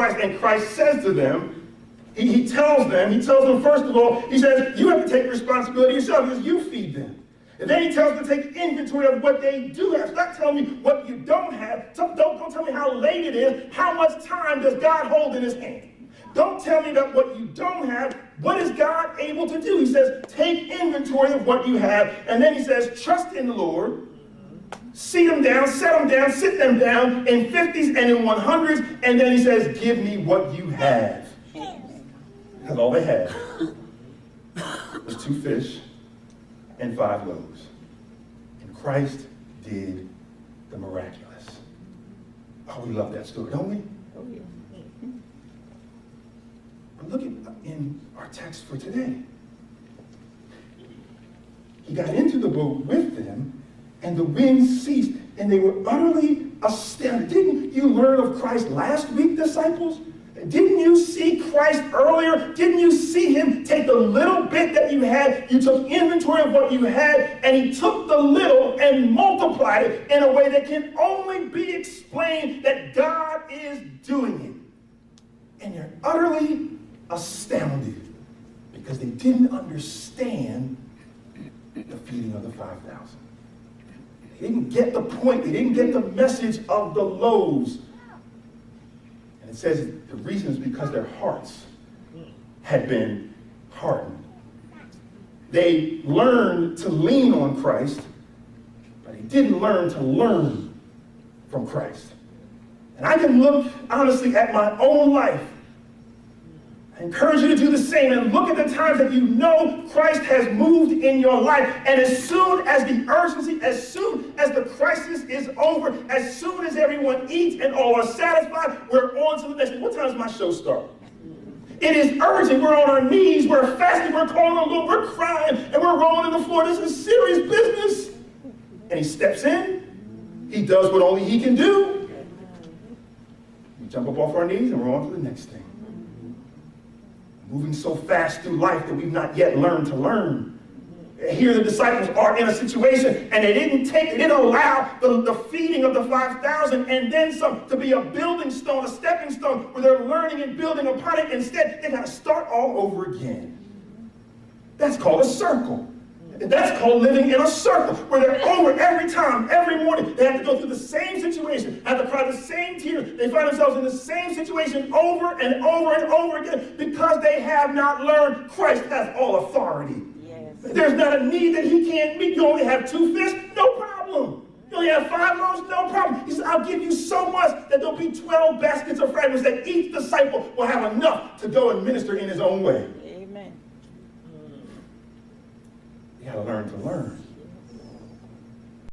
Christ, and Christ says to them, he tells them, first of all, he says, you have to take responsibility yourself, because you feed them. And then he tells them to take inventory of what they do have. Stop telling me what you don't have. Don't tell me how late it is. How much time does God hold in his hand? Don't tell me that what you don't have. What is God able to do? He says, take inventory of what you have. And then he says, trust in the Lord. Seat them down, set them down, sit them down in 50s and in 100s. And then he says, give me what you have. Because all they had was 2 fish and 5 loaves. And Christ did the miraculous. Oh, we love that story, don't we? Oh, yeah. But look in our text for today. He got into the boat with them, and the wind ceased, and they were utterly astounded. Didn't you learn of Christ last week, disciples? Didn't you see Christ earlier? Didn't you see him take the little bit that you had? You took inventory of what you had, and he took the little and multiplied it in a way that can only be explained that God is doing it. And you're utterly astounded because they didn't understand the feeding of the 5,000. They didn't get the point. They didn't get the message of the loaves. And it says the reason is because their hearts had been hardened. They learned to lean on Christ, but they didn't learn to learn from Christ. And I can look honestly at my own life. I encourage you to do the same and look at the times that you know Christ has moved in your life. And as soon as the urgency, as soon as the crisis is over, as soon as everyone eats and all are satisfied, we're on to the next thing. What time does my show start? It is urgent. We're on our knees. We're fasting. We're calling on the Lord. We're crying. And we're rolling on the floor. This is serious business. And he steps in. He does what only he can do. We jump up off our knees and we're on to the next thing. Moving so fast through life that we've not yet learned to learn. Here the disciples are in a situation and they didn't allow the feeding of the 5,000 and then some to be a building stone, a stepping stone where they're learning and building upon it. Instead, they got to start all over again. That's called a circle. That's called living in a circle, where they're over every time, every morning. They have to go through the same situation, have to cry the same tears. They find themselves in the same situation over and over and over again because they have not learned Christ has all authority. Yes. There's not a need that he can't meet. You only have 2 fish, no problem. You only have 5 loaves, no problem. He said, I'll give you so much that there'll be 12 baskets of fragments that each disciple will have enough to go and minister in his own way. Amen. You got to learn to learn.